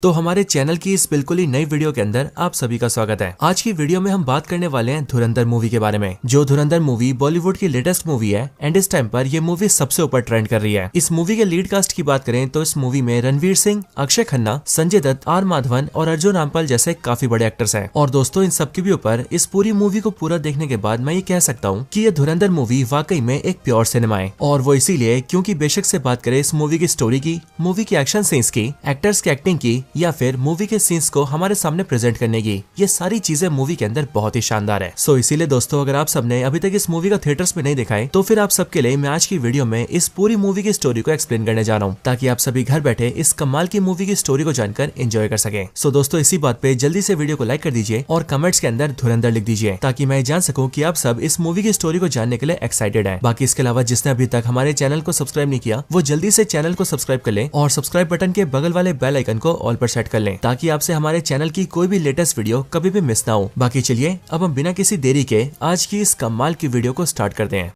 तो हमारे चैनल की इस बिल्कुल ही नई वीडियो के अंदर आप सभी का स्वागत है। आज की वीडियो में हम बात करने वाले हैं धुरंधर मूवी के बारे में। जो धुरंधर मूवी बॉलीवुड की लेटेस्ट मूवी है एंड इस टाइम पर ये मूवी सबसे ऊपर ट्रेंड कर रही है। इस मूवी के लीड कास्ट की बात करें तो इस मूवी में रणवीर सिंह, अक्षय खन्ना, संजय दत्त, आर माधवन और अर्जुन रामपाल जैसे काफी बड़े एक्टर्स हैं। और दोस्तों इन सबके भी ऊपर इस पूरी मूवी को पूरा देखने के बाद मैं ये कह सकता हूँ कि ये धुरंधर मूवी वाकई में एक प्योर सिनेमा है। और वो इसीलिए क्योंकि बेशक से बात करें इस मूवी की स्टोरी की, मूवी की एक्शन सीन्स की, एक्टर्स की एक्टिंग की या फिर मूवी के सीन्स को हमारे सामने प्रेजेंट करने की, ये सारी चीजें मूवी के अंदर बहुत ही शानदार है। सो इसीलिए दोस्तों अगर आप सबने अभी तक इस मूवी का थिएटर्स में नहीं देखा है तो फिर आप सबके लिए मैं आज की वीडियो में इस पूरी मूवी की स्टोरी को एक्सप्लेन करने जा रहा हूँ ताकि आप सभी घर बैठे इस कमाल की मूवी की स्टोरी को जानकर एंजॉय कर सके। सो दोस्तों इसी बात पे जल्दी से वीडियो को लाइक कर दीजिए और कमेंट्स के अंदर धुरंधर लिख दीजिए ताकि मैं जान सकूं कि आप सब इस मूवी की स्टोरी को जानने के लिए एक्साइटेड है। बाकी इसके अलावा जिसने अभी तक हमारे चैनल को सब्सक्राइब नहीं किया वो जल्दी से चैनल को सब्सक्राइब कर ले और सब्सक्राइब बटन के बगल वाले बेल आइकन को ऑल पर सेट कर ले ताकि आपसे हमारे चैनल की कोई भी लेटेस्ट वीडियो कभी भी मिस ना हो। बाकी चलिए अब हम बिना किसी देरी के आज की इस कमाल की वीडियो को स्टार्ट करते हैं।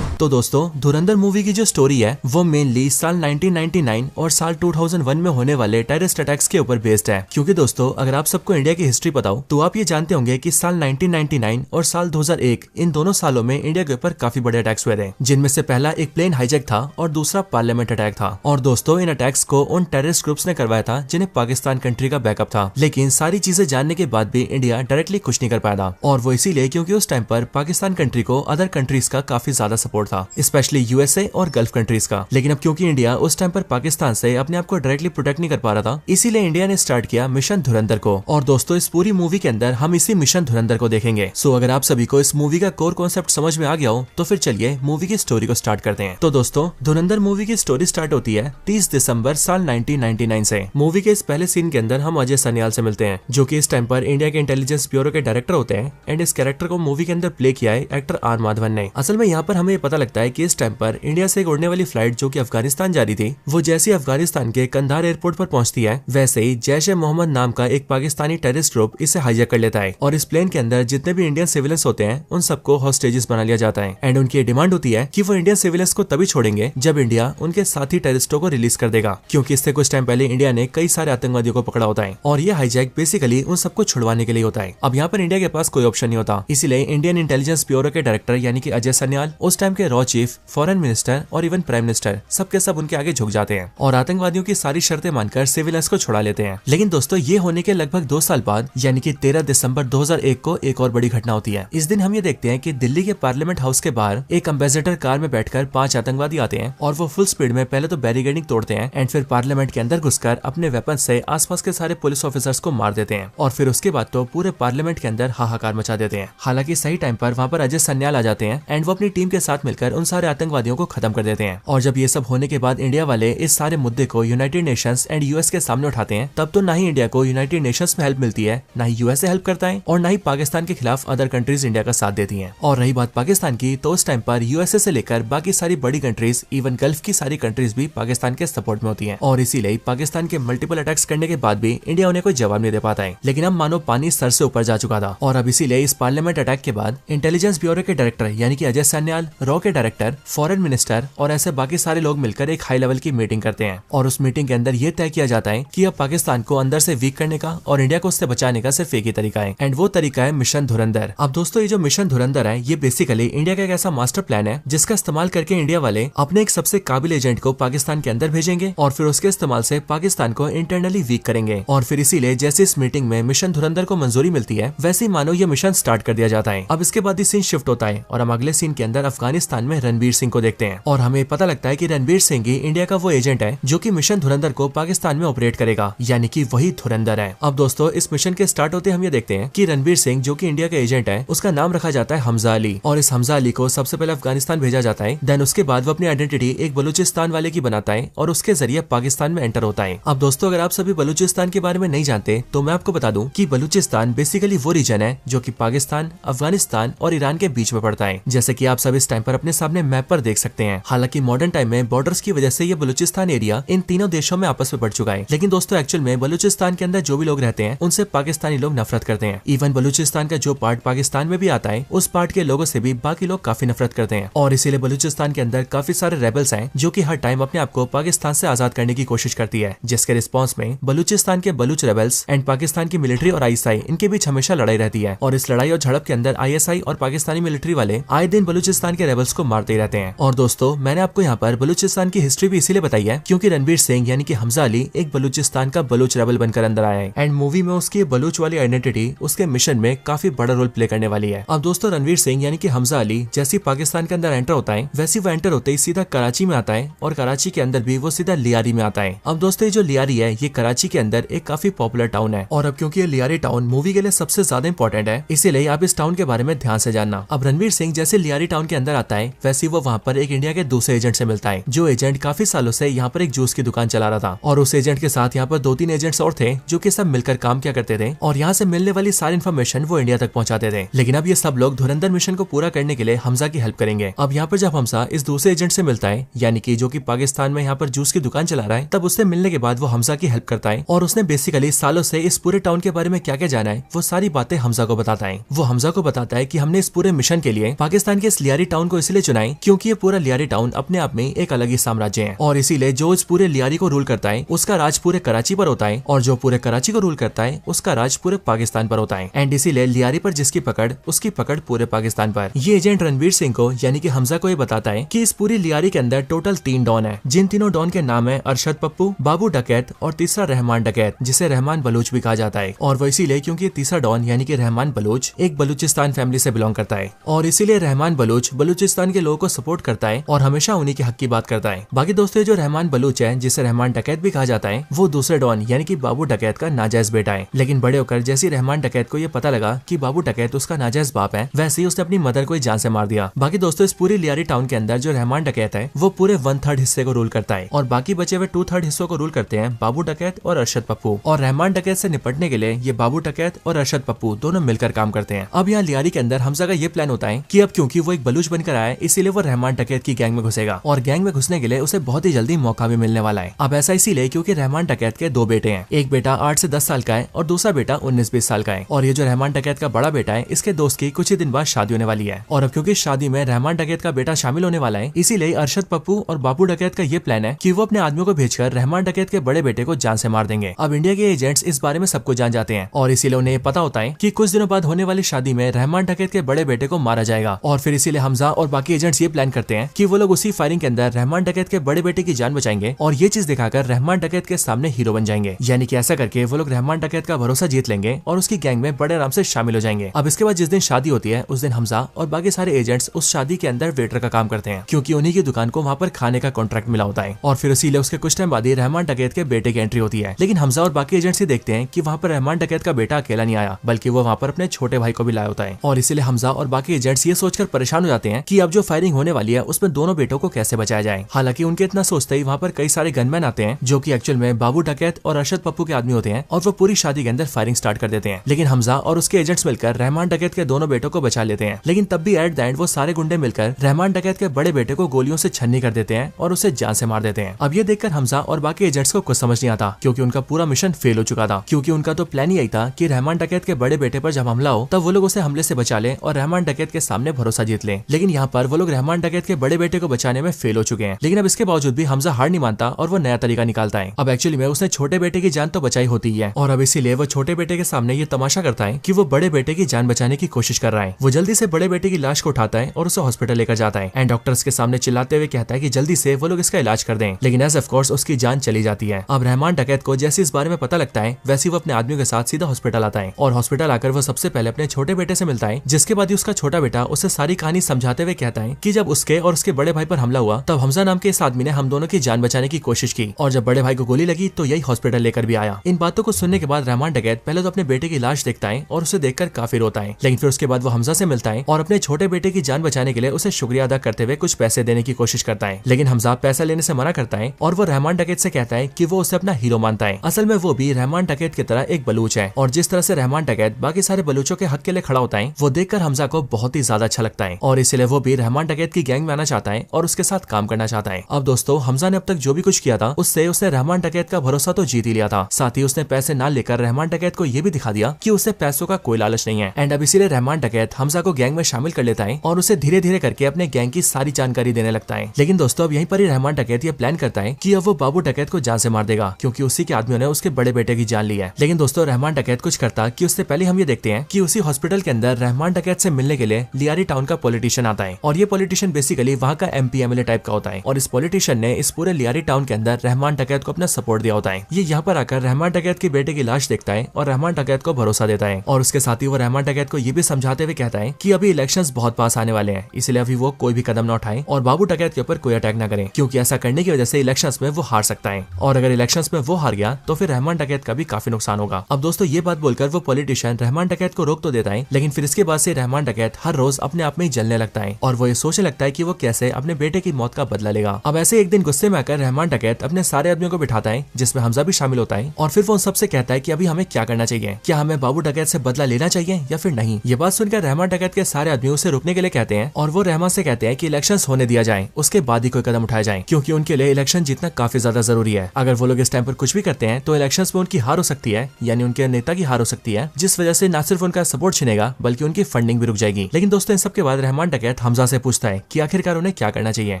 तो दोस्तों धुरंधर मूवी की जो स्टोरी है वो मेनली साल 1999 और साल 2001 में होने वाले टेररिस्ट अटैक्स के ऊपर बेस्ड है। क्योंकि दोस्तों अगर आप सबको इंडिया की हिस्ट्री पता हो तो आप ये जानते होंगे कि साल 1999 और साल 2001 इन दोनों सालों में इंडिया के ऊपर काफी बड़े अटैक्स हुए थे, जिनमें से पहला एक प्लेन हाईजैक था और दूसरा पार्लियामेंट अटैक था। और दोस्तों इन अटैक्स को उन टेररिस्ट ग्रुप्स ने करवाया था जिन्हें पाकिस्तान कंट्री का बैकअप था। लेकिन सारी चीजें जानने के बाद भी इंडिया डायरेक्टली कुछ नहीं कर पाया था और वो इसीलिए क्योंकि उस टाइम पर पाकिस्तान कंट्री को अदर कंट्रीज का काफी ज्यादा सपोर्ट था, स्पेशली यूएसए और गल्फ कंट्रीज का। लेकिन अब क्योंकि इंडिया उस टाइम पर पाकिस्तान से अपने आप को डायरेक्टली प्रोटेक्ट नहीं कर पा रहा था, इसीलिए इंडिया ने स्टार्ट किया मिशन धुरंधर को। और दोस्तों इस पूरी मूवी के अंदर हम इसी मिशन धुरंधर को देखेंगे। सो अगर आप सभी को इस मूवी का कोर कॉन्सेप्ट समझ में आ गया हो तो फिर चलिए मूवी की स्टोरी को स्टार्ट करते हैं। तो दोस्तों धुरंधर मूवी की स्टोरी स्टार्ट होती है 30 दिसंबर साल 1999 से। मूवी के इस पहले सीन के अंदर हम अजय सन्याल से मिलते हैं जो कि इस टाइम पर इंडिया के इंटेलिजेंस ब्यूरो के डायरेक्टर होते हैं एंड इस कैरेक्टर को मूवी के अंदर प्ले किया है एक्टर आर माधवन ने। असल में यहाँ पर हमें पता लगता है कि इस टाइम पर इंडिया से उड़ने वाली फ्लाइट जो कि अफगानिस्तान जा रही थी वो जैसे अफगानिस्तान के कंधार एयरपोर्ट पर पहुंचती है वैसे ही जैश-ए-मोहम्मद नाम का एक पाकिस्तानी टेररिस्ट ग्रुप इसे हाईजैक कर लेता है और इस प्लेन के अंदर जितने भी इंडियन सिविलियंस होते हैं उन सबको हॉस्टेजेस बना लिया जाता है एंड उनकी डिमांड होती है कि वो इंडियन सिविलियंस को तभी छोड़ेंगे जब इंडिया उनके साथी टेररिस्टों को रिलीज कर देगा, क्योंकि इससे कुछ टाइम पहले इंडिया ने कई सारे आतंकवादियों को पकड़ा होता है और ये हाईजैक बेसिकली उन सबको छुड़वाने के लिए होता है। अब यहाँ पर इंडिया के पास कोई ऑप्शन नहीं होता, इसीलिए इंडियन इंटेलिजेंस ब्यूरो के डायरेक्टर यानी कि अजय सन्याल, उस टाइम के रॉ चीफ, फॉरेन मिनिस्टर और इवन प्राइम मिनिस्टर सबके सब उनके आगे झुक जाते हैं और आतंकवादियों की सारी शर्तें मानकर सिविलियंस को छुड़ा लेते हैं। लेकिन दोस्तों ये होने के लगभग 2 साल बाद यानी कि 13 दिसंबर 2001 को एक और बड़ी घटना होती है। इस दिन हम ये देखते हैं कि दिल्ली के पार्लियामेंट हाउस के बाहर एक एम्बेसडर कार में बैठकर 5 आतंकवादी आते हैं और वो फुल स्पीड में पहले तो बैरिकेडिंग तोड़ते हैं एंड फिर पार्लियामेंट के अंदर घुसकर अपने वेपन से आसपास के सारे पुलिस ऑफिसर्स को मार देते हैं और फिर उसके बाद तो पूरे पार्लियामेंट के अंदर हाहाकार मचा देते हैं। हालांकि सही टाइम पर वहाँ पर अजय सन्याल आ जाते हैं एंड वो अपनी टीम के साथ मिलकर उन सारे आतंकवादियों को खत्म कर देते हैं। और जब ये सब होने के बाद इंडिया वाले इस सारे मुद्दे को यूनाइटेड नेशंस एंड यूएस के सामने उठाते हैं, तब तो ना ही इंडिया को यूनाइटेड नेशंस में हेल्प मिलती है, ना ही यूएस हेल्प करता है और ना ही पाकिस्तान के खिलाफ अदर कंट्रीज इंडिया का साथ देती हैं। और रही बात पाकिस्तान की तो उस टाइम पर यूएसए से लेकर बाकी सारी बड़ी कंट्रीज इवन गल्फ की सारी कंट्रीज भी पाकिस्तान के सपोर्ट में होती हैं और इसीलिए पाकिस्तान के मल्टीपल अटैक्स करने के बाद भी इंडिया उन्हें कोई जवाब नहीं दे पाता है। लेकिन अब मानो पानी सर से ऊपर जा चुका था और अब इसीलिए इस पार्लियामेंट अटैक के बाद इंटेलिजेंस ब्यूरो के डायरेक्टर यानी कि अजय सन्याल, रॉ के डायरेक्टर, फॉरेन मिनिस्टर और ऐसे बाकी सारे लोग मिलकर एक हाई लेवल की मीटिंग करते हैं और उस मीटिंग के अंदर ये तय किया जाता है कि अब पाकिस्तान को अंदर से वीक करने का और इंडिया को उससे बचाने का सिर्फ एक ही तरीका है एंड वो तरीका है मिशन धुरंधर। अब दोस्तों ये जो मिशन धुरंधर है ये बेसिकली इंडिया का एक ऐसा मास्टर प्लान है जिसका इस्तेमाल करके इंडिया वाले अपने एक सबसे काबिल एजेंट को पाकिस्तान के अंदर भेजेंगे और फिर उसके इस्तेमाल से पाकिस्तान को इंटरनली वीक करेंगे। और फिर इसीलिए जैसे इस मीटिंग में मिशन धुरंधर को मंजूरी मिलती है वैसे ही मानो ये मिशन स्टार्ट कर दिया जाता है। अब इसके बाद ही सीन शिफ्ट होता है और हम अगले सीन के अंदर अफगानिस्तान में रणवीर सिंह को देखते हैं और हमें पता लगता है कि रणवीर सिंह ही इंडिया का वो एजेंट है जो कि मिशन धुरंधर को पाकिस्तान में ऑपरेट करेगा, यानी कि वही धुरंधर है। अब दोस्तों इस मिशन के स्टार्ट होते हम ये देखते हैं कि रणवीर सिंह जो कि इंडिया का एजेंट है उसका नाम रखा जाता है हमजा अली और इस हमजा अली को सबसे पहले अफगानिस्तान भेजा जाता है, देन उसके बाद वो अपनी आइडेंटिटी एक बलूचिस्तान वाले की बनाता है और उसके जरिए पाकिस्तान में एंटर होता है। अब दोस्तों अगर आप सभी बलूचिस्तान के बारे में नहीं जानते तो मैं आपको बता दूं कि बलूचिस्तान बेसिकली वो रीजन है जो कि पाकिस्तान, अफगानिस्तान और ईरान के बीच में पड़ता है। जैसे कि आप सब इस टाइम पर अपने सामने मैप पर देख सकते हैं। हालांकि मॉडर्न टाइम में बॉर्डर्स की वजह से ये बलूचिस्तान एरिया इन तीनों देशों में आपस में बढ़ चुका है। लेकिन दोस्तों एक्चुअल में बलूचिस्तान के अंदर जो भी लोग रहते हैं उनसे पाकिस्तानी लोग नफरत करते हैं। इवन बलूचिस्तान का जो पार्ट पाकिस्तान में भी आता है उस पार्ट के लोगों से भी बाकी लोग काफी नफरत करते हैं और इसीलिए बलूचिस्तान के अंदर काफी सारे रेबल्स हैं जो कि हर टाइम अपने आप को पाकिस्तान से आजाद करने की कोशिश करती है, जिसके रिस्पॉन्स में बलूचिस्तान के बलूच रेबल्स एंड पाकिस्तान की मिलिट्री और आईएसआई इनके बीच हमेशा लड़ाई रहती है। और इस लड़ाई और झड़प के अंदर आईएसआई और पाकिस्तानी मिलिट्री वाले आए दिन बलूचिस्तान के रेबल्स को मारते ही रहते हैं। और दोस्तों मैंने आपको यहाँ पर बलूचिस्तान की हिस्ट्री भी इसीलिए बताई है क्योंकि रणवीर सिंह यानी कि हमजा अली एक बलूचिस्तान का बलूच रेबल बनकर अंदर आया है एंड मूवी में उसकी बलूच वाली आइडेंटिटी उसके मिशन में काफी बड़ा रोल प्ले करने वाली है। अब दोस्तों रणवीर सिंह यानी कि हमजा अली जैसे पाकिस्तान के अंदर एंटर होता है वैसे वो एंटर होते ही सीधा कराची में आता है और कराची के अंदर भी वो सीधा लियारी में आता है। अब दोस्तों ये जो लियारी है ये कराची के अंदर एक काफी पॉपुलर टाउन है और अब क्योंकि ये लियारी टाउन मूवी के लिए सबसे ज्यादा इंपॉर्टेंट है इसीलिए आप इस टाउन के बारे में ध्यान से जानना। अब रणवीर सिंह जैसे लियारी टाउन के अंदर आता है वैसे वो वहाँ पर एक इंडिया के दूसरे एजेंट से मिलता है जो एजेंट काफी सालों से यहाँ पर एक जूस की दुकान चला रहा था और उस एजेंट के साथ यहाँ पर 2-3 एजेंट्स और थे जो कि सब मिलकर काम किया करते थे और यहाँ से मिलने वाली सारी इन्फॉर्मेशन वो इंडिया तक पहुँचाते थे। लेकिन अब ये सब लोग धुरंधर मिशन को पूरा करने के लिए हमजा की हेल्प करेंगे। अब यहाँ पर जब हमजा इस दूसरे एजेंट से मिलता है यानी कि जो कि पाकिस्तान में यहाँ पर जूस की दुकान चला रहा है तब उससे मिलने के बाद वो हमजा की हेल्प करता है और उसने बेसिकली सालों से इस पूरे टाउन के बारे में क्या क्या जाना है वो सारी बातें हमजा को बताता है। वो हमजा को बताता है कि हमने इस पूरे मिशन के लिए पाकिस्तान के इस लियारी टाउन को इसलिए चुना है क्योंकि ये पूरा लियारी टाउन अपने आप में एक अलग ही साम्राज्य है और इसीलिए जो इस पूरे लियारी को रूल करता है उसका राज पूरे कराची पर होता है और जो पूरे कराची को रूल करता है उसका राज पूरे पाकिस्तान पर होता है एंड इसीलिए लियारी पर जिसकी पकड़ उसकी पकड़ पूरे पाकिस्तान पर। ये एजेंट रणवीर सिंह को यानी कि हमजा को ये बताता है कि इस पूरी लियारी के अंदर टोटल 3 डॉन है जिन तीनों डॉन के नाम है अरशद पप्पू, बाबू डकैत और तीसरा रहमान डकैत जिसे रहमान बलूच भी कहा जाता है। और वो इसीलिए क्योंकि तीसरा डॉन यानी कि रहमान बलूच एक बलूचिस्तान फैमिली से बिलोंग करता है और इसीलिए रहमान बलूच बलूचिस्तान के लोगों को सपोर्ट करता है और हमेशा उन्हीं के हक की बात करता है। बाकी दोस्तों जो रहमान बलूच है जिसे रहमान डकैत भी कहा जाता है वो दूसरे डॉन यानी कि बाबू डकैत का नाजायज बेटा है। लेकिन बड़े होकर जैसे रहमान डकैत को ये पता लगा कि बाबू डकैत उसका नाजायज बाप है वैसे ही उसने अपनी मदर को जान से मार दिया। बाकी दोस्तों इस पूरी लियारी टाउन के अंदर जो रहमान डकैत है वो पूरे 1/3 हिस्से को रूल करता है और बाकी बचे हुए 2/3 हिस्सों को रूल करते हैं बाबू डकैत और अरशद पप्पू। और रहमान डकैत से निपटने के लिए ये बाबू डकैत और अरशद पप्पू दोनों मिलकर काम करते हैं। अब यहाँ लियारी के अंदर हमजा का ये प्लान होता है कि अब क्योंकि वो एक बलूच बनकर आया है इसीलिए वो रहमान डकैत की गैंग में घुसेगा और गैंग में घुसने के लिए उसे बहुत ही जल्दी मौका भी मिलने वाला है। अब ऐसा इसीलिए क्योंकि रहमान डकैत के 2 बेटे हैं, एक बेटा 8 से 10 साल का है और दूसरा बेटा 19-20 साल का है। और ये जो रहमान डकैत का बड़ा बेटा है इसके दोस्त की कुछ ही दिन बाद शादी होने वाली है और अब क्योंकि शादी में रहमान डकैत का बेटा शामिल होने वाला है इसीलिए अरशद पप्पू और बाबू डकैत का ये प्लान है कि वो अपने आदमियों को भेजकर रहमान डकैत के बड़े बेटे को जान से मार देंगे। अब इंडिया के एजेंट्स इस बारे में सबको जान जाते हैं और इसीलिए उन्हें पता होता है कि कुछ दिनों बाद होने वाली शादी में रहमान डकैत के बड़े बेटे को मारा जाएगा और फिर इसीलिए हमजा और बाकी एजेंट्स ये प्लान करते हैं कि वो लोग उसी फायरिंग के अंदर रहमान डकैत के बड़े बेटे की जान बचाएंगे और ये चीज दिखाकर रहमान डकैत के सामने हीरो बन जाएंगे। यानी कि ऐसा करके वो लोग रहमान डकैत का भरोसा जीत लेंगे और उसकी गैंग में बड़े आराम से शामिल हो जाएंगे। अब इसके बाद जिस दिन शादी होती है उस दिन हमजा और बाकी सारे एजेंट्स उस शादी के अंदर वेटर का काम करते हैं क्योंकि उन्हीं की दुकान को वहाँ पर खाने का कॉन्ट्रैक्ट मिला होता है। और फिर इसीलिए उसके कुछ टाइम बाद ही रहमान डकैत के बेटे की एंट्री होती है। लेकिन हमजा और बाकी एजेंट्स देखते हैं कि वहाँ पर रहमान डकैत का बेटा अकेला नहीं आया बल्कि वो वहाँ पर अपने छोटे भाई को भी लाया होता है। और इसीलिए हमजा और बाकी एजेंट्स ये सोचकर परेशान हो जाते हैं कि अब जो फायरिंग होने वाली है उसमें दोनों बेटों को कैसे बचाया जाए। हालांकि उनके इतना सोचते ही वहाँ पर कई सारे गनमैन आते हैं जो कि एक्चुअल में बाबू डकैत और अरशद पप्पू के आदमी होते हैं और वो पूरी शादी के अंदर फायरिंग स्टार्ट कर देते हैं। लेकिन हमजा और उसके एजेंट्स मिलकर रहमान डकैत के दोनों बेटों को बचा लेते हैं। लेकिन तब भी एट द एंड वो सारे गुंडे मिलकर रहमान डकैत के बड़े बेटे को गोलियों से छन्नी कर देते हैं और उसे जान से मार देते हैं। अब ये देखकर हमजा और बाकी एजेंट्स को कुछ समझ नहीं आता क्योंकि उनका पूरा मिशन फेल हो चुका था क्योंकि उनका तो प्लान ही यही था कि रहमान डकैत के बड़े बेटे पर जब हमला हो तब वो लोग उसे हमले से बचा ले और रहमान डकैत के सामने भरोसा जीत ले। लेकिन यहाँ पर वो लोग रहमान डकैत के बड़े बेटे को बचाने में फेल हो चुके हैं। लेकिन अब इसके बावजूद भी हमजा हार नहीं मानता और वो नया तरीका निकालता है। अब एक्चुअली में उसने छोटे बेटे की जान तो बचाई होती है और अब इसीलिए वो छोटे बेटे के सामने ये तमाशा करता है कि वो बड़े बेटे की जान बचाने की कोशिश कर रहा है। वो जल्दी से बड़े बेटे की लाश को उठाता है और उसे हॉस्पिटल लेकर जाता है एंड डॉक्टर्स के सामने चिल्लाते हुए कहता है कि जल्दी से वो लोग इसका इलाज कर दें। लेकिन एज ऑफ कोर्स उसकी जान चली जाती है। अब रहमान डकैत को जैसे इस बारे में पता लगता है वैसे वो अपने आदमियों के साथ सीधा हॉस्पिटल आता है और हॉस्पिटल आकर वो सबसे पहले अपने छोटे बेटे से मिलता है जिसके बाद ही उसका छोटा बेटा उसे सारी कहानी समझाते हुए कहता है कि जब उसके और उसके बड़े भाई पर हमला हुआ तब हमजा नाम के इस आदमी ने हम दोनों की जान बचाने की कोशिश की और जब बड़े भाई को गोली लगी तो यही हॉस्पिटल लेकर भी आया। इन बातों को सुनने के बाद रहमान डकैत पहले तो अपने बेटे की लाश देखता है और उसे देखकर काफी रोता है। लेकिन फिर उसके बाद वो हमजा से मिलता है और अपने छोटे बेटे की जान बचाने के लिए उसे शुक्रिया अदा करते हुए कुछ पैसे देने की कोशिश करता है। लेकिन हमजा पैसा लेने से मना करता है और वो रहमान डकैत से कहता है कि वो उसे अपना हीरो मानता है। असल में वो भी रहमान डकैत की तरह एक बलूच है और जिस तरह से रहमान डकैत बाकी सारे बलूचों के हक के लिए खड़ा होता है वो देखकर हमजा को बहुत ही ज्यादा अच्छा लगता है और इसलिए वो भी रहमान डकैत की गैंग में आना चाहता है और उसके साथ काम करना चाहता है। अब दोस्तों हमजा ने अब तक जो भी कुछ किया था उससे उसने रहमान डकैत का भरोसा तो जीत ही लिया था, साथ ही उसने पैसे ना लेकर रहमान डकैत को ये भी दिखा दिया कि उसे पैसों का कोई लालच नहीं है। एंड अब इसीलिए रहमान डकैत हमजा को गैंग में शामिल कर लेता है और उसे धीरे धीरे करके अपने गैंग की सारी जानकारी देने लगता है। लेकिन दोस्तों अब यहीं पर ही रहमान डकैत ये प्लान करता है कि अब वो बाबू डकैत को जान से मार देगा, क्योंकि उसी के आदमियों ने उसके बड़े बेटे की जान ली है। लेकिन दोस्तों रहमान डकैत कुछ करता कि उससे पहले हम ये देखते हैं कि उसी हॉस्पिटल के अंदर रहमान डकैत से मिलने के लिए लियारी टाउन का पॉलिटिशियन आता है और ये पॉलिटिशियन बेसिकली वहाँ का MP MLA टाइप का होता है और इस पॉलिटिशियन ने इस पूरे लियारी टाउन के अंदर रहमान डकैत को अपना सपोर्ट दिया होता है। ये यहाँ पर आकर रहमान डकैत के बेटे की लाश देखता है और रहमान डकैत को भरोसा देता है और उसके साथ ही वो रहमान डकैत को ये भी समझाते हुए कहता है कि अभी इलेक्शंस बहुत पास आने वाले हैं, इसलिए अभी वो कोई भी कदम न उठाए और बाबू डकैत के ऊपर कोई अटैक न करे, क्योंकि ऐसा करने की वजह से इलेक्शंस में वो हार सकता है और अगर इलेक्शंस में वो हार गया तो फिर रहमान डकैत का भी काफी नुकसान होगा। अब दोस्तों ये बात बोलकर वो पॉलिटिशियन रहमान डकैत को रोक तो देता है, लेकिन फिर इसके बाद से रहमान डकैत हर रोज अपने आप में ही जलने लगता है और वो ये सोचने लगता है कि वो कैसे अपने बेटे की मौत का बदला लेगा। अब ऐसे एक दिन गुस्से में आकर रहमान डकैत अपने सारे आदमियों को बिठाता है, जिसमें हमजा भी शामिल होता है और फिर वो उन सबसे कहता है कि अभी हमें क्या करना चाहिए, क्या हमें बाबू डकैत से बदला लेना चाहिए या फिर नहीं। ये बात सुनकर रहमान डकैत के सारे आदमी उसे रुकने के लिए कहते हैं और वो रहमान से कहते हैं कि इलेक्शंस होने दिया जाए, उसके बाद ही कोई कदम उठाया जाए, क्योंकि उनके लिए इलेक्शन जीतना काफी ज्यादा जरूरी है। अगर वो लोग इस टाइम पर कुछ भी करते हैं तो इलेक्शंस में उनकी हार हो सकती है, यानी उनके नेता की हार हो सकती है, जिस वजह से न सिर्फ उनका सपोर्ट छिनेगा बल्कि उनकी फंडिंग भी रुक जाएगी। लेकिन दोस्तों इन सब के बाद रहमान डकैत हमजा से पूछता है कि आखिरकार उन्हें क्या करना चाहिए,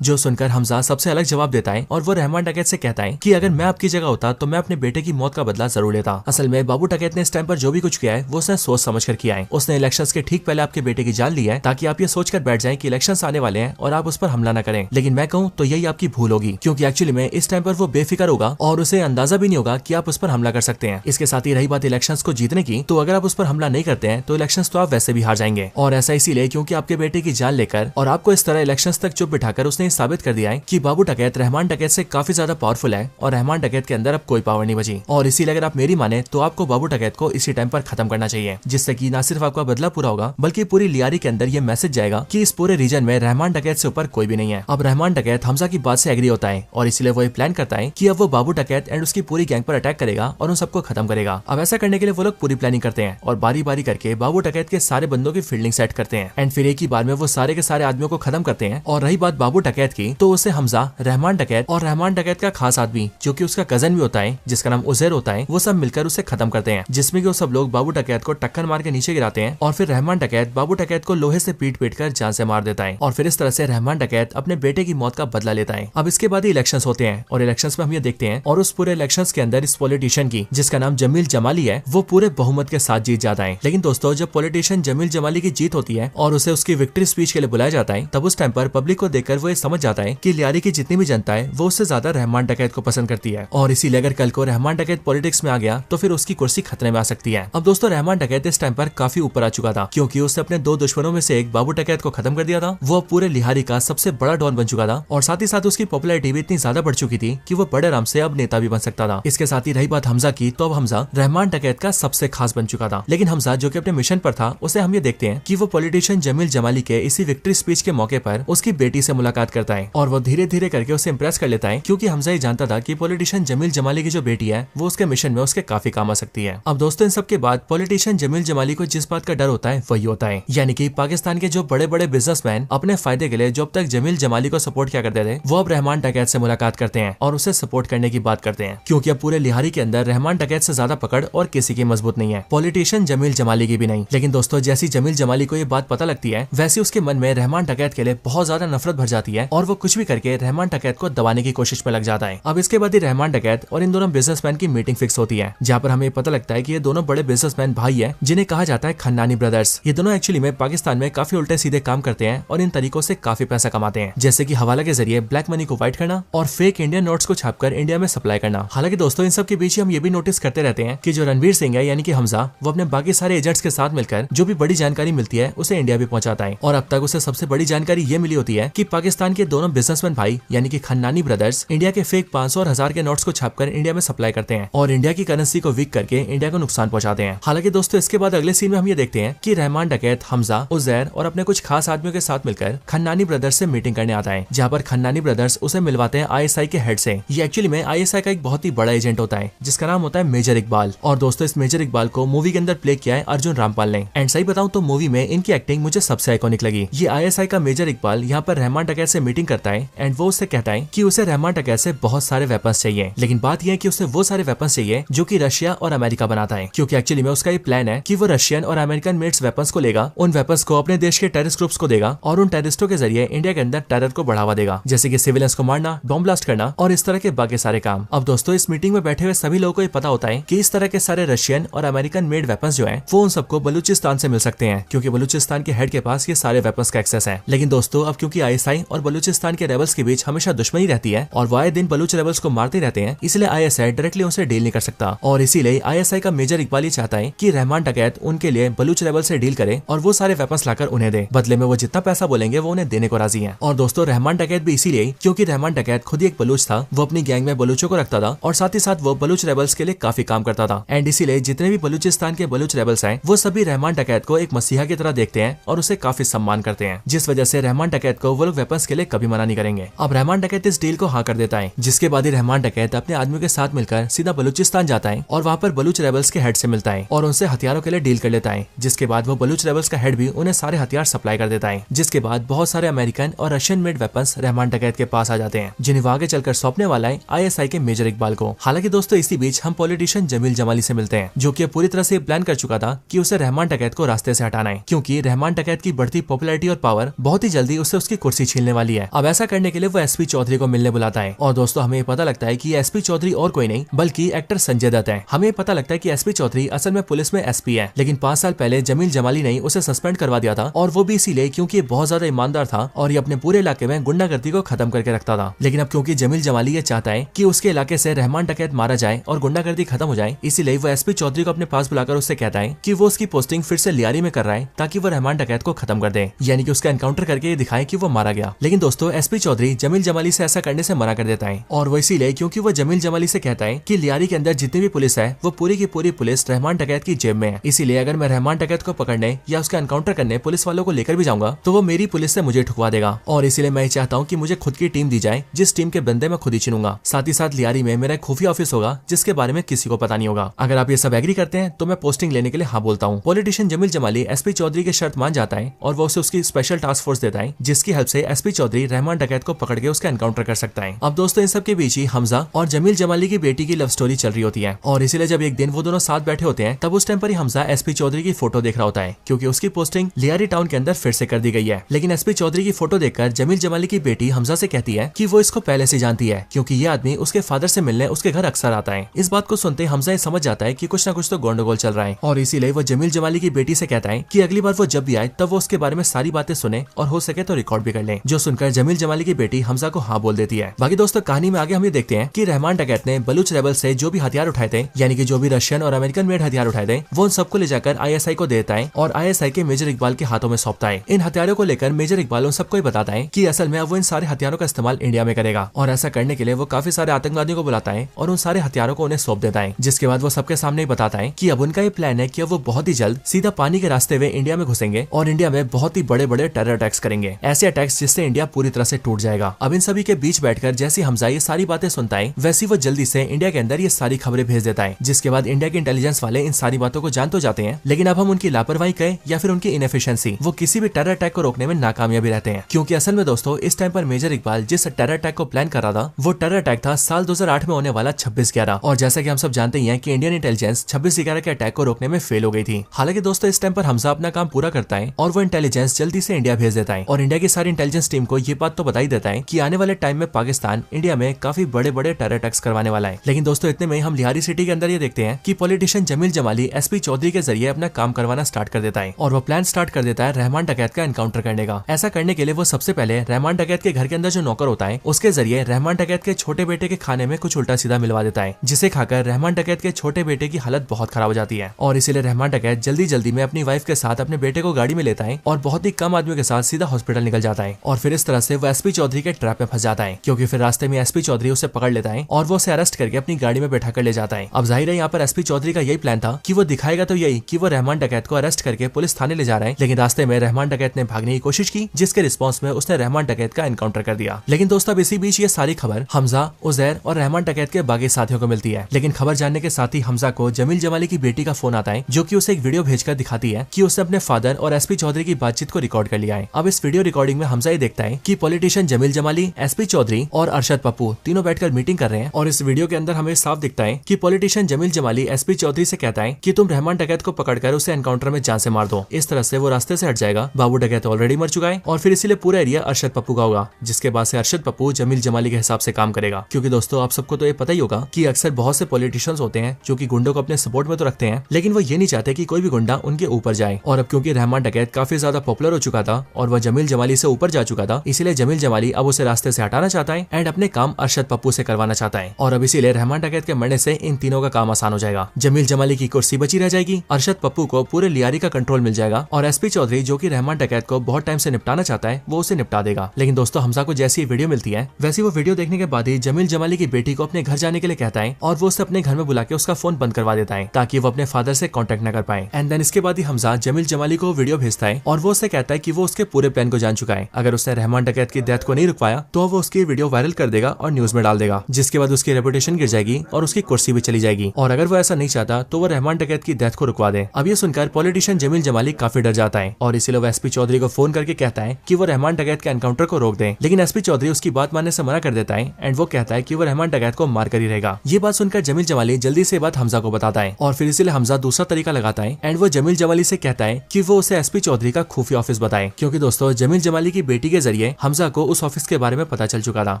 जो सुनकर हमजा सबसे अलग जवाब देता है और वो रहमान डकैत से कहता है कि अगर मैं आपकी जगह होता तो मैं अपने बेटे की मौत का बदला जरूर लेता। असल में बाबू डकैत ने इस टाइम पर जो भी कुछ किया है वो उसने सोच समझ कर किया है। उसने इलेक्शंस के ठीक पहले आपके बेटे की जान ली है ताकि आप ये सोचकर बैठ जाएं कि इलेक्शंस आने वाले हैं और आप उस पर हमला न करें। लेकिन मैं कहूं तो यही आपकी भूल होगी, क्योंकि एक्चुअली में इस टाइम पर वो बेफिक्र होगा और उसे अंदाजा भी नहीं होगा कि आप उस पर हमला कर सकते हैं। इसके साथ ही रही बात इलेक्शंस को जीतने की, तो अगर आप उस पर हमला नहीं करते हैं तो इलेक्शंस तो आप वैसे भी हार जाएंगे, और ऐसा इसीलिए क्योंकि आपके बेटे की जान लेकर और आपको इस तरह इलेक्शंस तक चुप बिठाकर उसने साबित कर दिया है कि बाबू डकैत रहमान डकैत से काफी ज्यादा पावरफुल है और रहमान डकैत के अंदर अब कोई पावर नहीं बची। और इसीलिए अगर आप मेरी माने तो आपको बाबू डकैत को इसी टाइम पर खत्म करना चाहिए, जिससे कि न सिर्फ आपका बदला पूरा होगा बल्कि पूरी लियारी के अंदर ये मैसेज जाएगा कि इस पूरे रीजन में रहमान डकैत से ऊपर कोई भी नहीं है। अब रहमान डकैत हमजा की बात से एग्री होता है और इसलिए वो प्लान करता है कि अब वो बाबू डकैत एंड उसकी पूरी गैंग पर अटैक करेगा और उन सबको खत्म करेगा। अब ऐसा करने के लिए वो लोग पूरी प्लानिंग करते हैं और बारी बारी करके बाबू डकैत के सारे बंदों की फील्डिंग सेट करते हैं एंड फिर एक ही बार में वो सारे के सारे आदमियों को खत्म करते हैं। और रही बात बाबू डकैत की, तो उसे हमजा, रहमान डकैत और रहमान डकैत का खास आदमी जो कि उसका कजन भी होता है जिसका नाम उजैर होता है, वो सब मिलकर उसे खत्म करते हैं, जिसमें कि वो सब लोग बाबू डकैत को टक्कर मार के नीचे गिराते हैं और फिर रहमान डकैत बाबू डकैत को लोहे से पीट पीट कर जान से मार देता है और फिर इस तरह से रहमान डकैत अपने बेटे की मौत का बदला लेता है। अब इसके बाद ही इलेक्शंस होते हैं और इलेक्शंस में हम ये देखते हैं और उस पूरे इलेक्शंस के अंदर इस पॉलिटिशियन की, जिसका नाम जमील जमाली है, वो पूरे बहुमत के साथ जीत जाता है। लेकिन दोस्तों जब पॉलिटिशियन जमील जमाली की जीत होती है और उसे उसकी विक्ट्री स्पीच के लिए बुलाया जाता है, तब उस टाइम पर पब्लिक को देखकर वो ये समझ जाता है कि लियारी की जितनी भी जनता है वो उससे ज्यादा रहमान डकैत को पसंद करती है और इसीलिए अगर कल को रहमान डकैत पॉलिटिक्स में आ गया तो फिर उसकी कुर्सी खतरे में आ सकती है। अब दोस्तों रहमान डकैत इस टाइम पर काफी ऊपर आ चुका था, क्योंकि उसने अपने दो दुश्मनों में से एक बाबू डकैत को खत्म कर दिया था। वो पूरे लिहारी का सबसे बड़ा डॉन बन चुका था और साथ ही साथ उसकी पॉपुलैरिटी भी इतनी ज्यादा बढ़ चुकी थी कि वो बड़े आराम से अब नेता भी बन सकता था। इसके साथ ही रही बात हमजा की, तो अब हमजा रहमान डकैत का सबसे खास बन चुका था। लेकिन हमजा जो कि अपने मिशन पर था, उसे हम ये देखते हैं कि वो पॉलिटिशियन जमील जमाली के इसी विक्ट्री स्पीच के मौके पर उसकी बेटी से मुलाकात करता है और वो धीरे धीरे करके उसे इम्प्रेस कर लेता है, क्योंकि हमजा ये जानता था कि पॉलिटिशियन जमील जमाली की जो बेटी है वो उसके मिशन में उसके काफी काम आ सकती है। अब दोस्तों इन सब के बाद पॉलिटिशियन जमील जमाली को जिस बात का डर होता है वही होता है, यानी कि पाकिस्तान के जो बड़े बड़े बिजनेसमैन अपने फायदे के लिए जो अब तक जमील जमाली को सपोर्ट किया करते थे, वो अब रहमान डकैत से मुलाकात करते हैं और उसे सपोर्ट करने की बात करते हैं, क्योंकि अब पूरे लिहारी के अंदर रहमान डकैत से ज्यादा पकड़ और किसी की मजबूत नहीं है, पॉलिटिशियन जमील जमाली की भी नहीं। लेकिन दोस्तों जैसी जमील जमाली को ये बात पता लगती है, वैसे उसके मन में रहमान डकैत के लिए बहुत ज्यादा नफरत भर जाती है और वो कुछ भी करके रहमान डकैत को दबाने की कोशिश में लग जाता है। अब इसके बाद ही रहमान डकैत और इन दोनों बिजनेसमैन की मीटिंग फिक्स होती है, जहाँ पर हमें पता लगता है कि ये दोनों बड़े बिजनेसमैन भाई है जिन्हें कहा जाता है खन्नानी ब्रदर्स। ये दोनों एक्चुअली में पाकिस्तान में काफी उल्टे सीधे काम करते हैं और इन तरीकों से काफी पैसा कमाते हैं, जैसे कि हवाला के जरिए ब्लैक मनी को व्हाइट करना और फेक इंडियन नोट्स को छापकर इंडिया में सप्लाई करना। हालांकि दोस्तों इन सब के बीच हम ये भी नोटिस करते रहते हैं कि जो रणवीर सिंह है यानी कि हमजा, वो अपने बाकी सारे एजेंट्स के साथ मिलकर जो भी बड़ी जानकारी मिलती है उसे इंडिया भी पहुंचाता है और अब तक उसे सबसे बड़ी जानकारी ये मिली होती है कि पाकिस्तान के दोनों बिजनेसमैन भाई यानी कि खन्नानी ब्रदर्स इंडिया के फेक 500 और 1000 के नोट्स को छापकर इंडिया में सप्लाई करते हैं और इंडिया की करेंसी को वीक करके इंडिया को नुकसान पहुंचाते हैं। हालांकि दोस्तों इसके बाद अगले सीन में हम ये देखते हैं कि रहमान डकैत, हमजा, उजैर और अपने कुछ खास आदमियों के साथ मिलकर खन्नानी ब्रदर्स से मीटिंग करने आता है, जहाँ पर खन्नानी ब्रदर्स उसे मिलवाते हैं ISI के हेड से। ये एक्चुअली में ISI का एक बहुत ही बड़ा एजेंट होता है जिसका नाम होता है मेजर इकबाल। और दोस्तों इस मेजर इकबाल को मूवी के अंदर प्ले किया है अर्जुन रामपाल ने। एंड सही बताऊं तो मूवी में इनकी एक्टिंग मुझे सबसे आइकॉनिक लगी। ये आईएसआई का मेजर इकबाल यहाँ पर रहमान डकैत से मीटिंग करता है एंड वो उससे कहता है कि उसे रहमान डकैत से बहुत सारे वेपन्स चाहिए, लेकिन बात यह है कि उसे वो सारे वेपन्स चाहिए जो कि रशिया और अमेरिका बनाता है, क्योंकि एक्चुअली में उसका ये प्लान है कि वो रशियन और अमेरिकन मेड्स वेपन्स को लेगा, उन वेपन्स को अपने देश के टेररिस्ट ग्रुप्स को देगा और उन टेररिस्टों के जरिए इंडिया के अंदर टेरर को बढ़ावा देगा, जैसे कि सिविलियंस को मारना, बॉम्ब ब्लास्ट करना और इस तरह के बाकी सारे काम। अब दोस्तों इस मीटिंग में बैठे हुए सभी लोगों को ये पता होता है कि इस तरह के सारे रशियन और अमेरिकन मेड वेपन्स जो है वो उन सबको बलूचिस्तान से मिल सकते हैं, क्योंकि बलूचिस्तान के हेड के पास ये सारे वेपन्स का एक्सेस है। लेकिन दोस्तों अब क्योंकि आईएसआई और बलूचिस्तान के रेबल्स के बीच हमेशा दुश्मनी रहती है और वो आए दिन बलूच रेबल्स को मारते रहते हैं, इसलिए आईएसआई डायरेक्टली उनसे डील नहीं कर सकता और इसीलिए आईएसआई का मेजर इकबाल ये चाहता है कि रहमान डकैत उनके लिए बलूच रेबल से डील करे और वो सारे वेपन्स लाकर उन्हें दे, बदले में वो जितना पैसा बोलेंगे वो उन्हें देने को राजी है। और दोस्तों रहमान डकैत भी इसीलिए क्योंकि रहमान डकैत खुद ही एक बलूच था, वो अपनी गैंग में बलूचों को रखता था और साथ ही साथ वो बलूच रेबल्स के लिए काफी काम करता था एंड इसीलिए जितने भी बलूचिस्तान के बलूच रेबल्स हैं वो सभी रहमान डकैत को एक मसीहा की तरह देखते हैं और उसे काफी सम्मान करते हैं, जिस वजह से रहमान डकैत को वो लोग वेपन्स के लिए कभी मना नहीं करेंगे। अब रहमान डकैत इस डील को हाँ कर देता है, जिसके बाद ही रहमान डकैत अपने आदमियों के साथ मिलकर सीधा बलूचिस्तान जाता है और वहाँ पर बलूच रेबल्स के हेड से मिलता है और उनसे हथियारों के लिए डील कर लेता है, जिसके बाद वो बलूच रेबल्स का हेड भी उन्हें सारे हथियार सप्लाई कर देता है, जिसके बाद बहुत सारे अमेरिकन और रशियन मेड वेपन्स रहमान डकैत के पास आ जाते हैं, जिन्हें वो आगे चलकर सौंपने वाला है आईएसआई के मेजर इकबाल को। हालांकि दोस्तों इसी बीच हम पॉलिटिशियन जमील जमाली से मिलते हैं, जो कि पूरी तरह से प्लान कर चुका था कि उसे रहमान डकैत को रास्ते से हटाना है, क्योंकि रहमान डकैत की बढ़ती पॉपुलैरिटी और पावर बहुत ही जल्दी उससे उसकी कुर्सी छीनने वाली है। अब ऐसा करने के लिए वो एसपी चौधरी को मिलने बुलाता है और दोस्तों हमें पता लगता है कि एसपी चौधरी और कोई नहीं बल्कि एक्टर संजय दत्त है। हमें पता लगता है कि एसपी चौधरी असल में पुलिस में एसपी है, लेकिन 5 साल पहले जमील जमाली ने उसे सस्पेंड करवा दिया था और वो भी इसीलिए क्योंकि ये बहुत ज्यादा ईमानदार था और ये अपने पूरे इलाके में गुंडागर्दी को खत्म करके रखता था। लेकिन अब क्योंकि जमील जमाली ये चाहता है कि उसके इलाके से रहमान डकैत मारा जाए और गुंडागर्दी खत्म हो जाए, इसीलिए वो एसपी चौधरी को अपने पास बुलाकर उससे कहता है कि वो उसकी पोस्टिंग फिर से लियारी में कर रहा है ताकि वो रहमान डकैत को खत्म कर दे, यानी कि उसका एनकाउंटर करके ये दिखाए कि वो मारा गया। लेकिन दोस्तों एसपी चौधरी जमील जमाली से ऐसा करने से मना कर देता है और वो इसीलिए क्योंकि वो जमील जमाली से कहता है कि लियारी के अंदर जितनी भी पुलिस है वो पूरी की पूरी पुलिस रहमान डकैत की जेब में है, इसीलिए अगर मैं रहमान डकैत को पकड़ने या उसका एनकाउंटर करने पुलिस वालों को लेकर भी जाऊंगा तो वो मेरी पुलिस से मुझे ठुकवा देगा और इसीलिए मैं चाहता हूँ कि मुझे खुद की टीम दी जाए, जिस टीम के बंदे मैं खुद ही चुनूंगा। साथ ही साथ लियारी में मेरा खुफिया ऑफिस होगा जिसके बारे में किसी को पता नहीं होगा। अगर आप ये सब एग्री करते हैं तो मैं पोस्टिंग लेने के लिए हाँ बोलता हूँ। पॉलिटिशियन जमील जमाली एसपी चौधरी की शर्त मान जाता है और वो उसे उसकी स्पेशल टास्क फोर्स देता है, जिसकी हेल्प से एसपी चौधरी रहमान डकैत को पकड़ के उसका एनकाउंटर कर सकता है। अब दोस्तों इन सब के बीच ही हमजा और जमील जमाली की बेटी की लव स्टोरी चल रही होती है और इसीलिए जब एक दिन वो दोनों साथ बैठे होते हैं तब उस टाइम पर ही हमजा एसपी चौधरी की फोटो देख रहा होता है, क्योंकि उसकी पोस्टिंग लियारी टाउन के अंदर फिर से कर दी गई है। लेकिन एसपी चौधरी की फोटो देखकर जमील जमाली की बेटी हमजा से कहती है कि वो इसको पहले से जानती है, क्योंकि ये आदमी उसके फादर से मिलने उसके घर अक्सर आता है। इस बात को सुनते हमजा ये समझ जाता है कि कुछ ना कुछ तो गंडगोल चल रहा है और इसीलिए वो जमील जमाली की बेटी से कहता है कि अगली बार वो जब भी आए तब वो उसके बारे में सारी बातें सुने और हो सके तो रिकॉर्ड भी कर ले, जो सुनकर जमील जमाली की बेटी हमजा को हाँ बोल देती है। बाकी दोस्तों कहानी में आगे हम ये देखते हैं कि रहमान डकैत ने बलूच रेबल से जो भी हथियार उठाए थे, यानी कि जो भी रशियन और अमेरिकन मेड हथियार उठाए थे, वो उन सबको ले जाकर आईएसआई को देता है और आईएसआई के मेजर इकबाल के हाथों में सौंपता है। इन हथियारों को लेकर मेजर इकबाल उन सबको बताता है कि असल में अब वो इन सारे हथियारों का इस्तेमाल इंडिया में करेगा और ऐसा करने के लिए वो काफी सारे आतंकवादियों को बुलाता है और उन सारे हथियारों को उन्हें सौंप देता है, जिसके बाद वो सबके सामने ही बताता है कि अब उनका ये प्लान है कि अब वो बहुत ही जल्द सीधा पानी के रास्ते हुए इंडिया में घुसेंगे और इंडिया में बहुत ही बड़े बड़े टेरर अटैक्स करेंगे, ऐसे अटैक्स जिससे इंडिया पूरी तरह से टूट जाएगा। अब इन सभी के बीच बैठकर जैसे हमजा ये सारी बातें सुनता है वैसी वो जल्दी से इंडिया के अंदर ये सारी खबरें भेज देता है, जिसके बाद इंडिया के इंटेलिजेंस वाले इन सारी बातों को जान तो जाते हैं, लेकिन अब हम उनकी लापरवाही कहें या फिर उनकी इनएफिशिएंसी, वो किसी भी टेरर अटैक को रोकने में नाकामयाबी रहते हैं। क्योंकि असल में दोस्तों इस टाइम पर मेजर इकबाल जिस टेरर अटैक को प्लान कर रहा था वो टेरर अटैक था साल 2008 में होने वाला 26/11, और जैसा कि हम सब जानते ही हैं कि इंडियन इंटेलिजेंस 26/11 के अटैक को रोकने में फेल हो गई थी। हालांकि दोस्तों इस टाइम पर हमजा अपना काम पूरा करता है और वो इंटेलिजेंस जल्दी से इंडिया भेज देता है और इंडिया की सारी इंटेलिजेंस टीम को ये बात तो बता ही देता है कि आने वाले टाइम में पाकिस्तान इंडिया में काफी बड़े बड़े टेरर अटैक्स करवाने वाला है। लेकिन दोस्तों इतने में हम लिहारी सिटी के अंदर ये देखते हैं कि पॉलिटिशियन जमील जमाली एसपी चौधरी के जरिए अपना काम करवाना स्टार्ट कर देता है और वो प्लान स्टार्ट कर देता है रहमान डकैत का एनकाउंटर करने का। ऐसा करने के लिए वो सबसे पहले रहमान डकैत के घर के अंदर जो नौकर होता है उसके जरिए रहमान डकैत के छोटे बेटे के खाने में कुछ उल्टा सीधा मिलवा देता है, जिसे खाकर रहमान डकैत के छोटे बेटे की हालत बहुत खराब हो जाती है और इसीलिए रहमान डकैत जल्दी जल्दी में अपनी वाइफ के साथ अपने बेटे को गाड़ी में लेता है और बहुत ही कम आदमियों के साथ सीधा हॉस्पिटल निकल जाता है और फिर इस तरह से वो एसपी चौधरी के ट्रैप में फंस जाता है, क्योंकि फिर रास्ते में एसपी चौधरी उसे पकड़ लेता है और वो उसे अरेस्ट करके अपनी गाड़ी में बैठा कर ले जाता है। अब जाहिर है यहाँ पर एसपी चौधरी का यही प्लान था कि वो दिखाएगा तो यही कि वो रहमान डकैत को अरेस्ट करके पुलिस थाने ले जा रहा है, लेकिन रास्ते में रहमान डकैत ने भागने की कोशिश की, जिसके रिस्पॉन्स में उसने रहमान डकैत का एनकाउंटर कर दिया। लेकिन दोस्तों अब इसी बीच ये सारी खबर हमजा, उजैर और रहमान डकैत के बाकी साथियों को मिलती है। लेकिन खबर जानने के साथ ही हमजा को जमील जमाली की बेटी का फोन आता है, जो कि उसे एक वीडियो भेजकर दिखाती है कि उसने अपने फादर और एसपी चौधरी की बातचीत को रिकॉर्ड रिकॉर्ड कर लिया है। अब इस वीडियो रिकॉर्डिंग में हमजा ये देखता है कि पॉलिटिशियन जमील जमाली, एसपी चौधरी और अरशद पप्पू तीनों बैठकर मीटिंग कर रहे हैं। और इस वीडियो के अंदर हमें साफ दिखता है कि पॉलिटिशियन जमील जमाली एसपी चौधरी से कहता है कि तुम रहमान डकैत को पकड़कर उसे एनकाउंटर में जान से मार दो। इस तरह से वो रास्ते से हट जाएगा। बाबू डकैत ऑलरेडी मर चुका है और फिर इसीलिए पूरा एरिया अरशद पप्पू का होगा, जिसके बाद से अरशद पप्पू जमील जमाली के हिसाब से काम करेगा। क्योंकि दोस्तों आप सबको तो ये पता ही होगा कि अक्सर बहुत से पॉलिटिशियंस होते हैं जो कि गुंडों को अपने सपोर्ट में तो रखते हैं, लेकिन वो ये नहीं चाहते कि कोई भी गुंडा उनके ऊपर जाए। और अब क्योंकि रहमान डकैत काफी ज्यादा पॉपुलर हो चुका था और वह जमील जमाली से ऊपर जा चुका था, इसीलिए जमील जमाली अब उसे रास्ते से हटाना चाहता है एंड अपने काम अरशद पप्पू से करवाना चाहता है। और अब इसीलिए रहमान डकैत के मरने से इन तीनों का काम आसान हो जाएगा। जमील जमाली की कुर्सी बची रह जाएगी, अरशद पप्पू को पूरे लियारी का कंट्रोल मिल जाएगा और एसपी चौधरी जो कि रहमान डकैत को बहुत टाइम से निपटाना चाहता है वो उसे निपटा देगा। लेकिन दोस्तों हमजा को जैसी वीडियो मिलती है वैसी वो वीडियो देखने के बाद ही जमील जमाली की बेटी को अपने घर जाने के लिए कहता है और वो उसे अपने घर में बुला के उसका फोन बंद करवा देता है ताकि वो अपने फादर से कांटेक्ट न कर पाए। एंड देन इसके बाद ही हमजा जमील जमाली को वीडियो भेजता है और वो उससे कहता है कि वो उसके पूरे प्लान को जान चुका है। अगर उसने रहमान डकैत की डेथ को नहीं रुकवाया तो वो उसकी वीडियो वायरल कर देगा और न्यूज में डाल देगा, जिसके बाद उसकी रेपुटेशन गिर जाएगी और उसकी कुर्सी भी चली जाएगी। और अगर वो ऐसा नहीं चाहता तो वो रहमान डकैत की डेथ को रुकवा दे। अब ये सुनकर पॉलिटिशियन जमील जमाली काफी डर जाता है और इसीलिए वो एसपी चौधरी को फोन करके कहता है कि वो रहमान डकैत के एनकाउंटर को रोक दे। लेकिन एसपी चौधरी उसकी बात मानने से मना कर देता है एंड वो कहता है कि वो रहमान डकैत को मार कर ही रहेगा। ये बात सुनकर जमील जमाली जल्दी से बात हमजा को बताता है और फिर इसीलिए हमजा दूसरा तरीका लगाता है एंड वो जमील जमाली से कहता है कि वो उसे एसपी चौधरी का खुफिया ऑफिस बताए। क्योंकि दोस्तों जमील जमाली की बेटी के जरिए हमजा को उस ऑफिस के बारे में पता चल चुका था।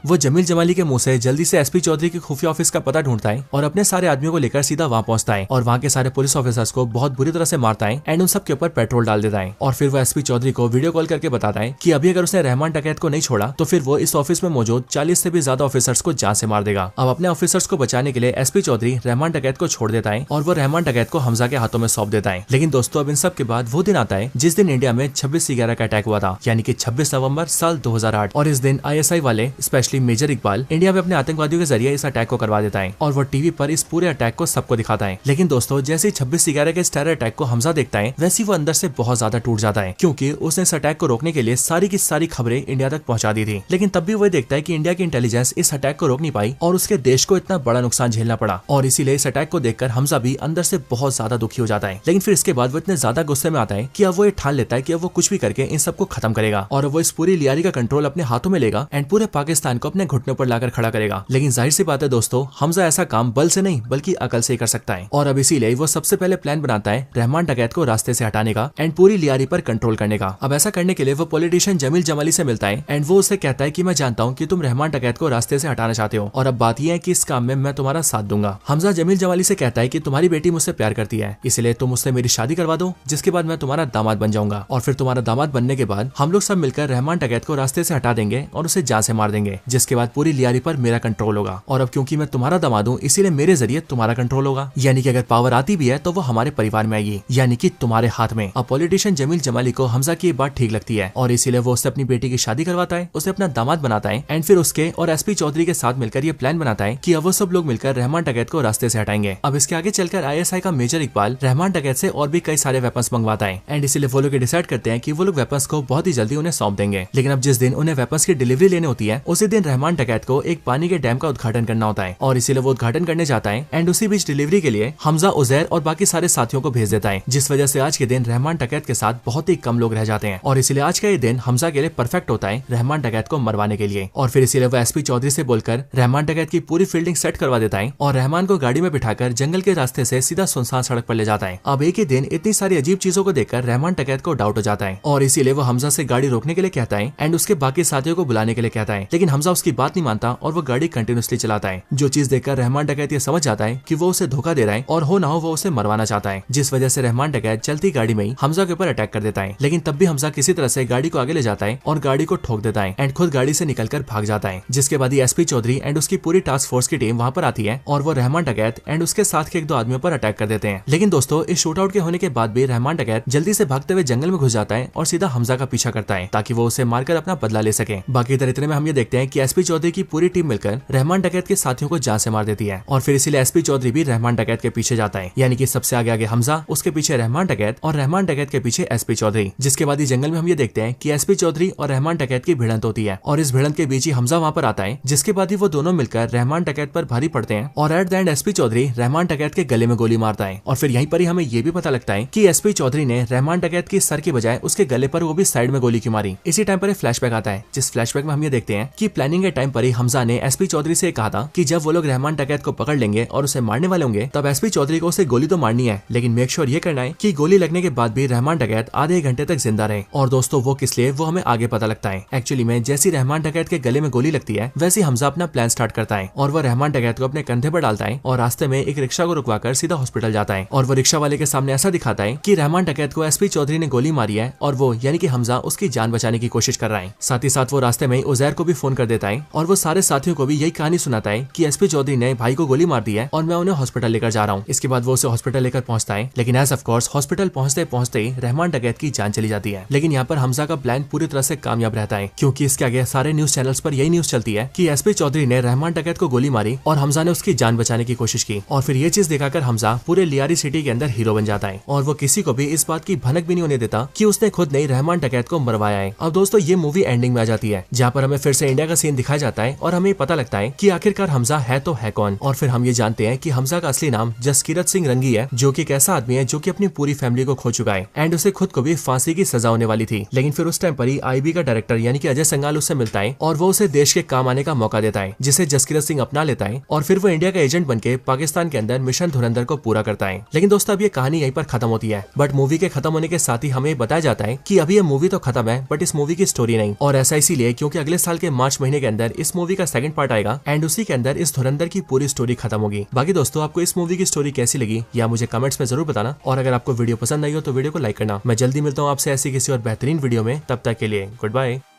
वो जमील जमाली के मुंह से जल्दी से एसपी चौधरी के खुफिया ऑफिस का पता ढूंढता है और अपने सारे आदमियों को लेकर सीधा वहां पहुंचता है और वहां के सारे पुलिस ऑफिसर्स को बहुत बुरी तरह से मारता है एंड उन सब के ऊपर पेट्रोल डाल देता है। और फिर वो एसपी चौधरी को वीडियो कॉल करके बताता है कि अभी अगर उसने रहमान डकैत को नहीं छोड़ा तो फिर वो इस ऑफिस में मौजूद 40 से भी ज्यादा ऑफिसर्स को जान से मार देगा। अब अपने ऑफिसर्स को बचाने के लिए एसपी चौधरी रहमान डकैत को छोड़ देता है और वो रहमान डकैत को हमजा के हाथों में सौंप देता है। लेकिन दोस्तों अब इन सब के बाद वो दिन आता है जिस दिन इंडिया में 26/11 का अटैक हुआ था, यानी कि 26 नवंबर साल 2008। और इस दिन आईएसआई वाले स्पेशली मेजर इकबाल इंडिया में अपने आतंकवादियों के जरिए इस अटैक को करवा देता है और वो टीवी पर इस पूरे अटैक को सबको दिखाता है। लेकिन दोस्तों जैसे 26/11 के टेरर अटैक को हमजा देखता है वैसे वो अंदर से बहुत ज्यादा टूट जाता है, क्योंकि उसने इस अटैक को रोकने के लिए सारी की सारी खबरें इंडिया तक पहुंचा दी थी। लेकिन तब भी वो देखता है कि इंडिया की इंटेलिजेंस इस अटैक को रोक नहीं पाई और उसके देश को इतना बड़ा नुकसान झेलना पड़ा। और इसीलिए इस अटैक को देखकर हमजा भी अंदर से बहुत ज्यादा दुखी हो जाता है। लेकिन फिर इसके बाद वो इतने ज्यादा गुस्से में आता है कि अब वो ये ठान लेता है कि अब वो कुछ भी करके इन सबको खत्म करेगा और वो इस पूरी लियारी का कंट्रोल अपने हाथों में लेगा एंड पूरे पाकिस्तान को अपने घुटनों पर लाकर खड़ा करेगा। लेकिन जाहिर सी बात है दोस्तों हमजा ऐसा काम बल से नहीं बल्कि अकल से ही कर सकता है। और अब इसीलिए वो सबसे पहले प्लान बनाता है रहमान डकैत को रास्ते से हटाने का एंड पूरी लियारी पर कंट्रोल करने का। अब ऐसा करने के लिए वो पॉलिटिशियन जमील जमाली से मिलता है एंड वो उससे कहता है कि मैं जानता हूँ कि तुम रहमान डकैत को रास्ते से हटाना चाहते हो और अब बात यह है कि इस काम में मैं तुम्हारा साथ दूंगा। हमजा जमील जमाली से कहता है कि तुम्हारी बेटी मुझसे प्यार करती है, इसलिए तुम उससे मेरी शादी करवा दो, जिसके बाद मैं तुम्हारा दामाद बन जाऊंगा और फिर तुम्हारा दामाद बनने के बाद हम लोग सब मिलकर रहमान डकैत को रास्ते से हटा देंगे और उसे जान से मार देंगे, जिसके बाद पूरी लियारी पर मेरा कंट्रोल होगा। और अब क्योंकि मैं तुम्हारा दामाद हूँ इसीलिए मेरे जरिए तुम्हारा कंट्रोल होगा, यानी कि अगर पावर आती भी है तो वो हमारे परिवार में आएगी, यानी कि तुम्हारे हाथ में। अब पॉलिटिशियन जमील जमाली को हमजा की बात ठीक लगती है और इसीलिए वो उससे अपनी बेटी की शादी करवाता है, उसे अपना दामाद बनाता है एंड फिर उसके और एसपी चौधरी के साथ मिलकर ये प्लान बनाता है कि अब वो सब लोग मिलकर रहमान डकैत को रास्ते से हटाएंगे। अब इसके आगे चलकर आईएसआई का मेजर इकबाल रहमान डकैत से और भी कई सारे वेपन्स मंगवाता है एंड इसीलिए वो लोग डिसाइड करते हैं कि वो लोग वेपन्स को बहुत ही जल्दी उन्हें सौंप देंगे। लेकिन अब जिस दिन उन्हें वेपन्स की डिलीवरी लेने होती है उसी दिन रहमान डकैत को एक पानी के डैम का उद्घाटन करना होता है और इसीलिए वो उद्घाटन करने जाता है एंड उसी बीच डिलीवरी के लिए हमजा, उजैर और बाकी सारे साथियों को भेज देता है, जिस वजह से आज के दिन रहमान डकैत के साथ बहुत ही कम लोग रह जाते हैं और इसीलिए आज का ये दिन हमजा के लिए परफेक्ट होता है रहमान डकैत को मरवाने के लिए। और फिर इसीलिए वो एसपी चौधरी से बोलकर रहमान डकैत की पूरी फील्डिंग सेट करवा देता है और रहमान को गाड़ी में बिठाकर जंगल के रास्ते से सीधा सुनसान सड़क पर ले जाता है। अब एक ही दिन इतनी सारी अजीब चीजों को देखकर रहमान डकैत को डाउट हो जाता है और इसीलिए वो हमजा से गाड़ी रोकने के लिए कहता है एंड उसके बाकी साथियों को बुलाने के लिए कहता है। लेकिन हमजा उसकी बात नहीं मानता और वो गाड़ी कंटिन्यूसली चलाता है, जो चीज देखकर रहमान डकैत ये समझ जाता है कि वो उसे धोखा दे रहा है और हो ना हो वो उसे मरवाना चाहता है, जिस वजह से रहमान डकैत चलती गाड़ी में ही हमजा के ऊपर अटैक कर देता है। लेकिन तब भी हमजा किसी तरह से गाड़ी को आगे ले जाता है और गाड़ी को ठोक देता है एंड खुद गाड़ी से निकलकर भाग जाता है, जिसके बाद एसपी चौधरी एंड उसकी पूरी टास्क फोर्स की टीम वहां पर आती है और वो रहमान डकैत एंड उसके साथ के 1-2 आदमियों पर अटैक कर देते हैं। लेकिन दोस्तों इस शूट आउट के होने के बाद भी रहमान डकैत जल्दी से भागते हुए जंगल में घुस जाता है और सीधा हमजा का पीछा करता है ताकि वो उसे मारकर अपना बदला ले सके। बाकी इधर इतने में हम ये देखते हैं कि एसपी चौधरी की पूरी टीम मिलकर रहमान डकैत के साथियों को जान से मार देती है और फिर इसीलिए एसपी चौधरी भी रहमान डकैत के पीछे जाता है, यानी कि सबसे आगे आगे हमजा, उसके पीछे रहमान डकैत और रहमान डकैत के पीछे एसपी चौधरी। जिसके बाद जंगल में हम ये देखते हैं कि एसपी चौधरी और रहमान डकैत की भिड़ंत होती है और इस भिड़ंत के बीच ही हमजा वहां पर आता है, जिसके बाद ही वो दोनों मिलकर रहमान डकैत पर भारी पड़ते हैं और at the end SP Chaudhary Rahman डकैत के गले में गोली मारता है। और फिर यहीं पर ही हमें ये भी पता लगता है कि एसपी चौधरी ने रहमान डकैत की सर की बजाय उसके उसके गले पर वो भी साइड में गोली क्यों मारी। इसी टाइम पर एक फ्लैशबैक आता है, जिस फ्लैशबैक में हम ये देखते हैं कि प्लानिंग के टाइम पर ही हमजा ने एसपी चौधरी से कहा था कि जब वो लोग रहमान डकैत को पकड़ लेंगे और उसे मारने वाले होंगे तब एसपी चौधरी को उसे गोली तो मारनी है, लेकिन मेक श्योर ये करना है कि गोली लगने के बाद भी रहमान डकैत आधे घंटे तक जिंदा रहे। और दोस्तों वो किस लिए, वो हमें आगे पता लगता है। एक्चुअली में जैसी रहमान डकैत के गले में गोली लगती है वैसे हमजा अपना प्लान स्टार्ट करता है और वो रहमान डकैत को अपने कंधे पर डालता है और रास्ते में एक रिक्शा को रुकवाकर सीधा हॉस्पिटल जाता है और वो रिक्शा वाले के सामने ऐसा दिखाता है कि रहमान डकैत को एसपी चौधरी ने गोली मारी है और वो यानी कि हमजा उसकी जान बचाने की कोशिश कर रहा है। साथ ही साथ वो रास्ते में उजैर को भी फोन कर देता है और वो सारे साथियों को भी यही कहानी सुनाता है कि एसपी चौधरी ने भाई को गोली मार दी है और मैं उन्हें हॉस्पिटल लेकर जा रहा हूँ। इसके बाद वो उसे हॉस्पिटल लेकर पहुंचता है, लेकिन एज ऑफ कोर्स हॉस्पिटल पहुंचते पहुंचते रहमान डकैत की जान चली जाती है। लेकिन यहाँ पर हमजा का प्लान पूरी तरह से कामयाब रहता है, क्योंकि इसके आगे सारे न्यूज चैनल्स पर यही न्यूज चलती है कि एसपी चौधरी ने रहमान डकैत को गोली मारी और हमजा ने उसकी जान बचाने की कोशिश की। और फिर ये चीज दिखाकर हमजा पूरे लियारी सिटी के अंदर हीरो बन जाता है और वो किसी को भी इस बात की भनक भी नहीं होने देता कि उसने खुद नहीं रहमान डकैत को मरवाया है। अब दोस्तों ये मूवी एंडिंग में आ जाती है, जहाँ पर हमें फिर से इंडिया का सीन दिखाया जाता है और हमें पता लगता है कि आखिरकार हमजा है तो है कौन। और फिर हम ये जानते हैं कि हमजा का असली नाम जसकीरत सिंह रंगी है, जो कि एक ऐसा आदमी है जो कि अपनी पूरी फैमिली को खो चुका है एंड उसे खुद को भी फांसी की सजा होने वाली थी। लेकिन फिर उस टाइम पर ही आईबी का डायरेक्टर यानी कि अजय संगाल उससे मिलता है और वो उसे देश के काम आने का मौका देता है, जिसे जसकीरत सिंह अपना लेता है और फिर वो इंडिया का एजेंट बनके पाकिस्तान के अंदर मिशन धुरंधर को पूरा करता है। लेकिन दोस्तों अब ये कहानी यहीं पर खत्म होती है, बट मूवी के खत्म होने के साथ ही हमें बताया जाता है कि अभी ये मूवी तो खत्म है बट इस मूवी की स्टोरी नहीं। और ऐसा इसीलिए क्योंकि अगले साल के मार्च महीने के अंदर इस मूवी का सेकंड पार्ट आएगा एंड उसी के अंदर इस धुरंधर की पूरी स्टोरी खत्म होगी। बाकी दोस्तों आपको इस मूवी की स्टोरी कैसी लगी या मुझे कमेंट्स में जरूर बताना, और अगर आपको वीडियो पसंद आई हो तो वीडियो को लाइक करना। मैं जल्दी मिलता हूँ आपसे ऐसी किसी और बेहतरीन वीडियो में, तब तक के लिए गुड बाय।